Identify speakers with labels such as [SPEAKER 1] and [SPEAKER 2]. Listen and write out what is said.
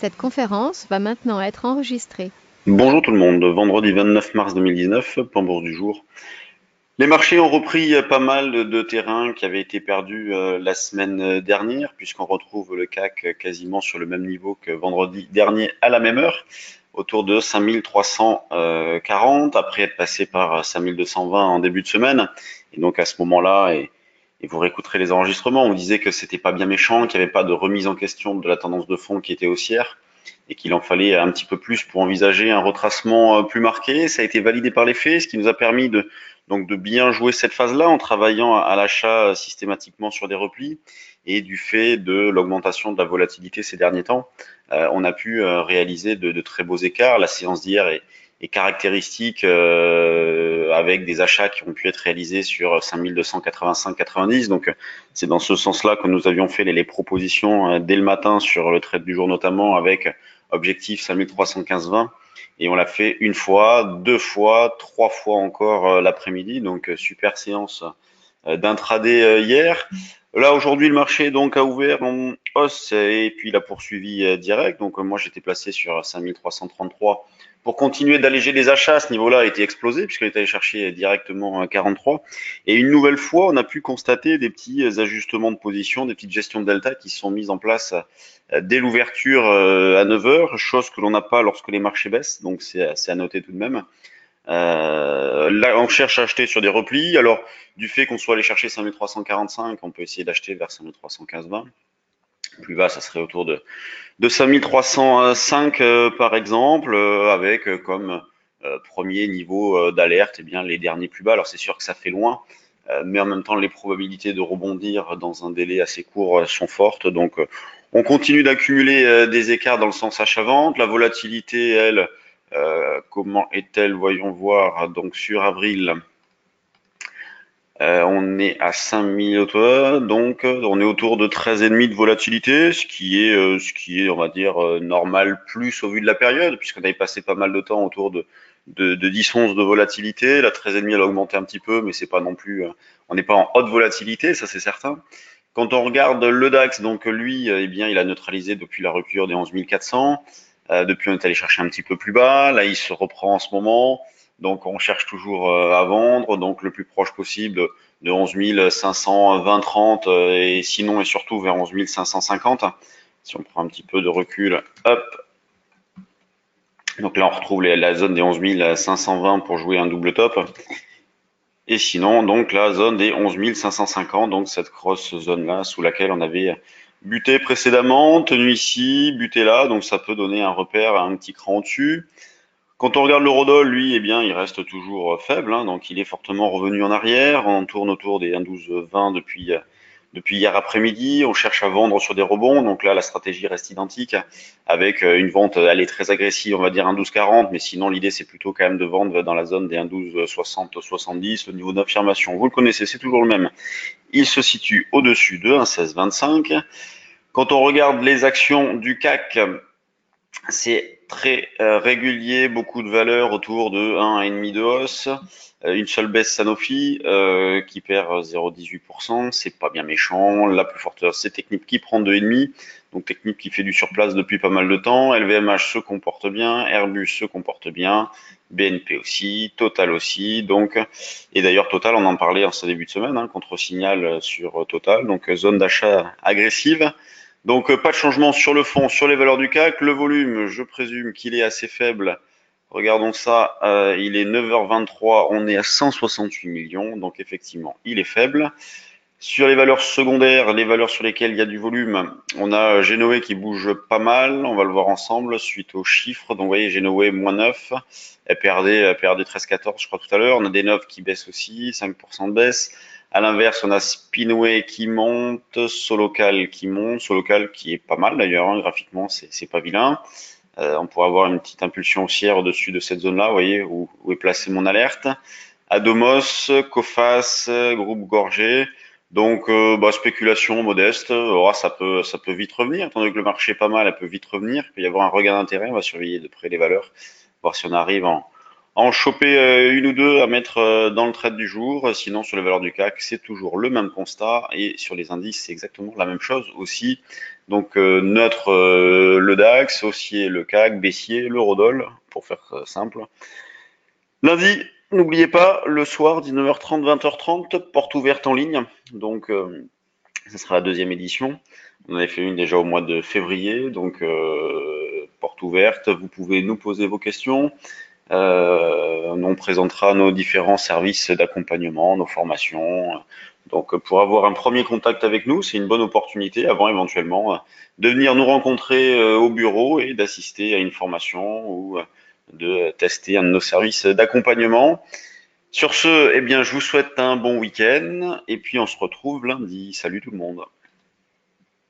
[SPEAKER 1] Cette conférence va maintenant être enregistrée.
[SPEAKER 2] Bonjour tout le monde, vendredi 29 mars 2019, point bourse du jour. Les marchés ont repris pas mal de terrain qui avait été perdu la semaine dernière, puisqu'on retrouve le CAC quasiment sur le même niveau que vendredi dernier à la même heure, autour de 5340, après être passé par 5220 en début de semaine. Et donc à ce moment-là, et vous réécouterez les enregistrements, on disait que c'était pas bien méchant, qu'il n'y avait pas de remise en question de la tendance de fond qui était haussière et qu'il en fallait un petit peu plus pour envisager un retracement plus marqué. Ça a été validé par les faits, ce qui nous a permis de bien jouer cette phase-là en travaillant à l'achat systématiquement sur des replis et du fait de l'augmentation de la volatilité ces derniers temps, on a pu réaliser de très beaux écarts. La séance d'hier est caractéristique avec des achats qui ont pu être réalisés sur 5285-90. Donc c'est dans ce sens-là que nous avions fait les propositions dès le matin sur le trade du jour notamment avec objectif 5315-20 et on l'a fait une fois, deux fois, trois fois encore l'après-midi. Donc super séance d'intraday hier. Là aujourd'hui le marché donc a ouvert en hausse et puis il a poursuivi direct. Donc moi j'étais placé sur 5333 pour continuer d'alléger les achats. À ce niveau-là a été explosé puisqu'il est allé chercher directement 43. Et une nouvelle fois on a pu constater des petits ajustements de position, des petites gestions de delta qui sont mises en place dès l'ouverture à 9 heures, chose que l'on n'a pas lorsque les marchés baissent. Donc c'est à noter tout de même. Là, on cherche à acheter sur des replis. Alors, du fait qu'on soit allé chercher 5345, on peut essayer d'acheter vers 5315-20. Plus bas, ça serait autour de 5305 par exemple, avec comme premier niveau d'alerte, eh bien les derniers plus bas. Alors c'est sûr que ça fait loin, mais en même temps les probabilités de rebondir dans un délai assez court sont fortes. Donc on continue d'accumuler des écarts dans le sens achat-vente. La volatilité, elle, comment est-elle? Voyons voir. Donc sur avril, on est à 5000 donc on est autour de 13,5 de volatilité, ce qui est, on va dire, normal plus au vu de la période, puisqu'on avait passé pas mal de temps autour de 10 onces de volatilité. La 13,5 elle a augmenté un petit peu, mais c'est pas non plus, on n'est pas en haute volatilité, ça c'est certain. Quand on regarde le DAX, donc lui, eh bien, il a neutralisé depuis la rupture des 11 400. Depuis, on est allé chercher un petit peu plus bas. Là, il se reprend en ce moment. Donc, on cherche toujours à vendre, donc le plus proche possible de 11 500, 20, 30, et sinon et surtout vers 11 550. Si on prend un petit peu de recul, hop. Donc là, on retrouve la zone des 11 520 pour jouer un double top. Et sinon, donc la zone des 11 550, donc cette grosse zone-là sous laquelle on avait buté précédemment, tenu ici, buté là, donc ça peut donner un repère un petit cran au-dessus. Quand on regarde l'eurodoll, lui, eh bien, il reste toujours faible, hein, donc il est fortement revenu en arrière. On tourne autour des 1,1220 depuis hier après-midi. On cherche à vendre sur des rebonds, donc là, la stratégie reste identique, avec une vente, elle est très agressive, on va dire 1,1240, mais sinon l'idée c'est plutôt quand même de vendre dans la zone des 1,1260-70. Le niveau d'affirmation, vous le connaissez, c'est toujours le même. Il se situe au-dessus de 1,1625. Quand on regarde les actions du CAC, c'est très régulier, beaucoup de valeurs autour de 1,5 de hausse. Une seule baisse Sanofi qui perd 0,18%, c'est pas bien méchant. La plus forte hausse, c'est Technip qui prend 2,5. Donc Technip qui fait du surplace depuis pas mal de temps. LVMH se comporte bien, Airbus se comporte bien, BNP aussi, Total aussi. Donc, et d'ailleurs Total, on en parlait en ce début de semaine, hein, contre-signal sur Total. Donc zone d'achat agressive. Donc pas de changement sur le fond, sur les valeurs du CAC. Le volume, je présume qu'il est assez faible. Regardons ça, il est 9h23, on est à 168 millions, donc effectivement, il est faible. Sur les valeurs secondaires, les valeurs sur lesquelles il y a du volume, on a Genoé qui bouge pas mal, on va le voir ensemble suite aux chiffres. Donc vous voyez, Genoé moins 9, elle perdait 13-14 je crois tout à l'heure. On a des 9 qui baissent aussi, 5% de baisse. À l'inverse, on a Spinway qui monte, Solocal qui monte, Solocal qui est pas mal d'ailleurs, hein, graphiquement c'est pas vilain. On pourrait avoir une petite impulsion haussière au-dessus de cette zone-là, vous voyez, où est placée mon alerte. Adomos, Coface, groupe Gorgé. Donc spéculation modeste, ça peut vite revenir, étant donné que le marché est pas mal, elle peut vite revenir, il peut y avoir un regain d'intérêt, on va surveiller de près les valeurs, voir si on arrive en choper une ou deux à mettre dans le trade du jour. Sinon, sur les valeurs du CAC, c'est toujours le même constat. Et sur les indices, c'est exactement la même chose aussi. Donc, neutre le DAX, haussier le CAC, baissier l'Eurodoll, pour faire simple. Lundi, n'oubliez pas, le soir, 19h30, 20h30, porte ouverte en ligne. Donc, ce sera la deuxième édition. On avait fait une déjà au mois de février. Donc, porte ouverte. Vous pouvez nous poser vos questions. On présentera nos différents services d'accompagnement, nos formations. Donc, pour avoir un premier contact avec nous, c'est une bonne opportunité avant éventuellement de venir nous rencontrer au bureau et d'assister à une formation ou de tester un de nos services d'accompagnement. Sur ce, eh bien, je vous souhaite un bon week-end et puis on se retrouve lundi. Salut tout le monde.